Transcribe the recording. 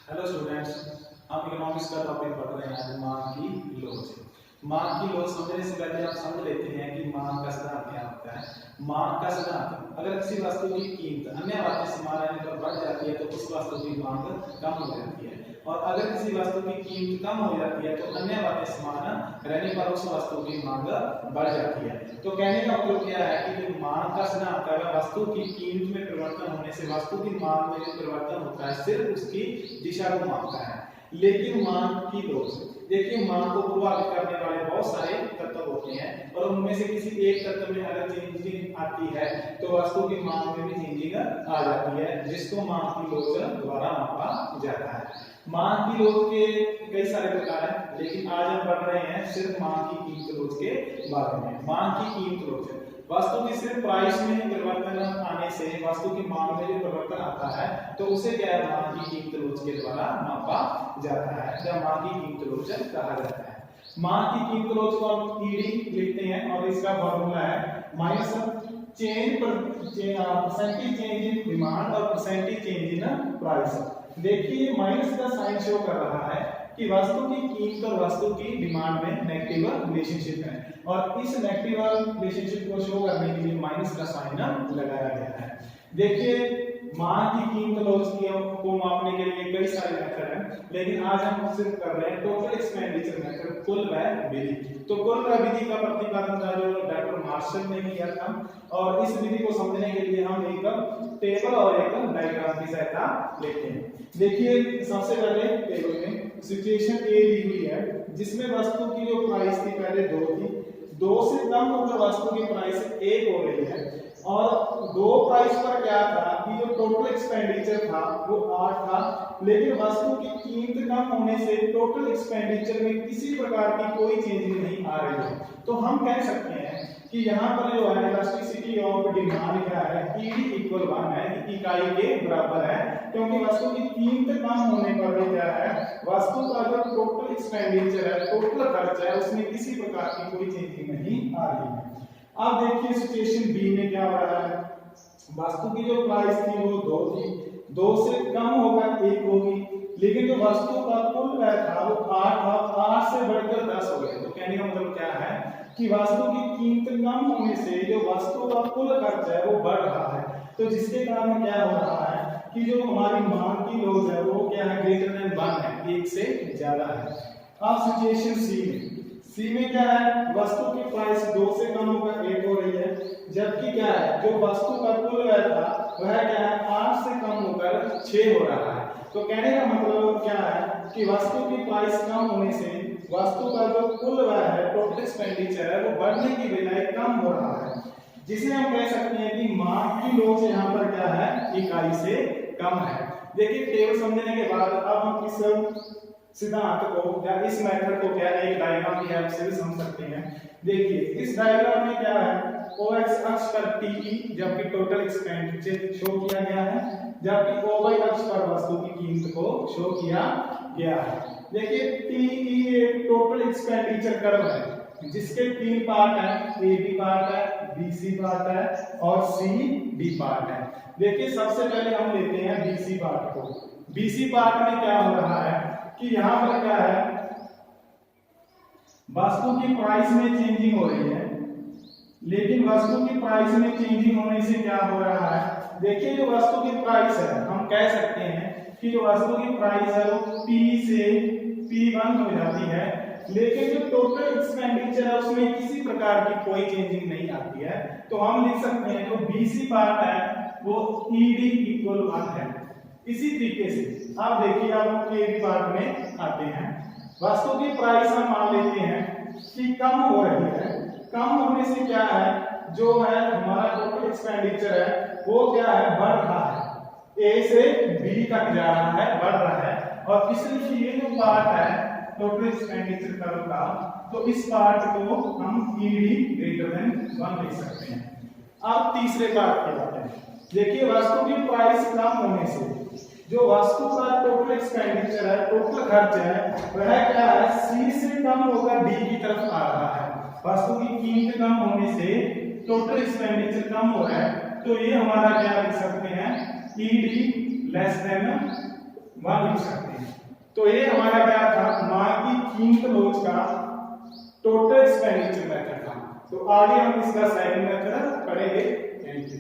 Hello students, हम economics का topic पढ़ रहे हैं मांग की लोच। मांग की लोच समझने से पहले आप समझ लेते हैं कि मांग का सिद्धांत क्या होता है। मांग का सिद्धांत, अगर किसी वस्तु की कीमत अन्य बातें समान रहने पर बढ़ जाती है तो उस वस्तु की मांग कम हो जाती है, और अगर किसी वस्तु की कीमत कम हो जाती है तो अन्य बातें समान रहने पर उस वस्तु की मांग बढ़ जाती है। तो कहने का मतलब क्या है कि जो मांग का सिद्धांत है, वस्तु की कीमत में परिवर्तन होने से वस्तु की मांग में जो परिवर्तन होता है सिर्फ उसकी दिशा को मापता है। लेकिन मांग की लोच, देखिए मांग को प्रभावित करने वाले बहुत सारे तत्व होते हैं और उनमें से किसी एक तत्व में अगर चेंजिंग आती है तो वस्तु की मांग में भी चेंजिंग आ जाती है, जिसको मांग की लोच द्वारा मापा जाता है। मांग की लोच के कई सारे प्रकार हैं, लेकिन आज हम पढ़ रहे हैं सिर्फ मांग की कीमत लोच के बारे में। मांग की कीमत लोच, वस्तु की सिर्फ प्राइस में परिवर्तन आने से वस्तु की मांग में जो परिवर्तन आता है तो उसे क्या है, मांग की कीमत लोच के द्वारा मापा जाता है, या मांग की कीमत लोच कहा जाता है। मांग की कीमत लोच को हम ईडी लिखते हैं और इसका फॉर्मूला है minus percentage change in demand और परसेंटेज चेंज इन प्राइस। देखिए माइनस का साइन शो कर रहा है कि वस्तु की कीमत और वस्तु की डिमांड में नेगेटिव रिलेशनशिप है, और इस नेगेटिव रिलेशनशिप को शो करने के लिए माइनस का साइन लगाया गया है। देखिए मांग की कीमत लोच को मापने के लिए कई सारे मेथड हैं, लेकिन आज हम सिर्फ कर रहे हैं टोटल एक्सपेंडिचर मेथड, कुल व्यय विधि। तो कुल व्यय विधि का प्रतिपादन था जो डॉक्टर मार्शल ने किया था, और इस विधि को समझने के लिए हम एक टेबल और एक डायग्राम की सहायता लेते हैं। देखिए सबसे पहले टेबल में सिचुएशन ए दी हुई है, जिसमें वस्तु की जो प्राइस थी पहले 2 थी, 2 से कम होकर वस्तु की प्राइस 1 हो रही है, और 2 प्राइस पर क्या था कि जो टोटल एक्सपेंडिचर था वो 8 था, लेकिन वस्तु की कीमत कम होने से टोटल एक्सपेंडिचर में किसी प्रकार की कोई चेंजिंग नहीं आ रही है। तो हम कह सकते हैं कि यहाँ पर जो है इलास्टिसिटी ऑफ डिमांड क्या है, ईडी इक्वल 1 है, इकाई के बराबर है, क्योंकि वस्तु की कीमत कम होने पर भी क्या है, वस्तु का जो टोटल एक्सपेंडिचर है, टोटल खर्च है, उसमें किसी प्रकार की कोई चेंजिंग नहीं आ रही है। अब देखिए सिचुएशन बी में क्या हो रहा है, वस्तु की जो प्राइस थी वो 2 थी, 2 से कम होकर 1 होगी, लेकिन जो वस्तु का कुल व्यय था वो 8 था, 8 से बढ़कर 10 हो गया। तो कहने का मतलब क्या है कि वस्तु की कीमत कम होने से जो वस्तु का कुल खर्च है वो बढ़ रहा है, तो जिसके कारण क्या हो रहा है कि जो हमारी मांग की लोच है वो क्या है, ग्रेटर देन 1 है, 1 से ज्यादा है। अब सिचुएशन सी में क्या है, वस्तु की प्राइस 2 से कम होकर 1 हो रही है, जबकि क्या है जो वस्तु का कुल व्यय था वह क्या है 8 से कम होकर 6 हो रहा है। तो कहने का मतलब क्या है कि वस्तु की प्राइस कम होने से वस्तु का जो कुल व्यय है, टोटल एक्सपेंडिचर है, वो बढ़ने की बजाय कम हो रहा है, जिसे हम कह सकते हैं कि मांग की लोच यहाँ पर क्या है, इकाई से कम है। देखिए टेबल समझने के बाद अब हम इस सिद्धांत को या इस मेथड को क्या एक डायग्राम की हेल्प से भी समझ सकते हैं। देखिए इस डायग्राम में क्या है, OX अक्ष पर TE जबकि टोटल एक्सपेंडिचर शो किया गया है, जबकि OY अक्ष पर वस्तु की कीमत को शो किया गया है। देखिए TE एक टोटल एक्सपेंडिचर कर्व है, जिसके 3 पार्ट हैं, AB पार्ट है, BC पार्ट है और CD पार्ट है। देखिए सबसे पहले हम लेते हैं BC पार्ट को। BC पार्ट में क्या हो रहा है कि यहाँ पर क्या है, वस्तु की प्राइस में चेंजिंग हो रही है, लेकिन वस्तु की प्राइस में चेंजिंग होने से क्या हो रहा है, देखिए जो वस्तु की प्राइस है हम कह सकते हैं कि जो वस्तु की प्राइस है वो P से P1 हो जाती है, लेकिन जो टोटल एक्सपेंडिचर है उसमें किसी प्रकार की कोई चेंजिंग नहीं आती है। तो हम लिख सकते हैं जो BC पार्ट है वो ED इक्वल 1 है। इसी तरीके से आप देखिए आप AB पार्ट में आते हैं, वस्तु की प्राइस हम मान लेते हैं कि कम हो रही है, कम होने से क्या है, जो है हमारा टोटल एक्सपेंडिचर है वो क्या है, बढ़ रहा है, A से B तक जा रहा है, बढ़ रहा है, और इसलिए ये जो पार्ट है टोटल एक्सपेंडिचर कर्व का, तो इस पार्ट को हम ED ग्रेटर देन 1 लिख सकते हैं। अब तीसरे पार्ट पे आते हैं। देखिए वस्तु की प्राइस कम होने से जो वस्तु का टोटल एक्सपेंडिचर है, टोटल खर्च है, वह क्या है, C से कम होकर D की तरफ आ रहा है। वस्तु की कीमत कम होने से टोटल एक्सपेंडिचर कम हो रहा है, तो ये हमारा क्या लिख सकते हैं, ED लेस देन 1 लिख सकते हैं। तो ये हमारा क्या था, माल की कीमत रोज का टोटल एक्सपेंडिचर मेथड था। तो आगे हम इसका सेकंड मेथड पढ़ेंगे। Thank you.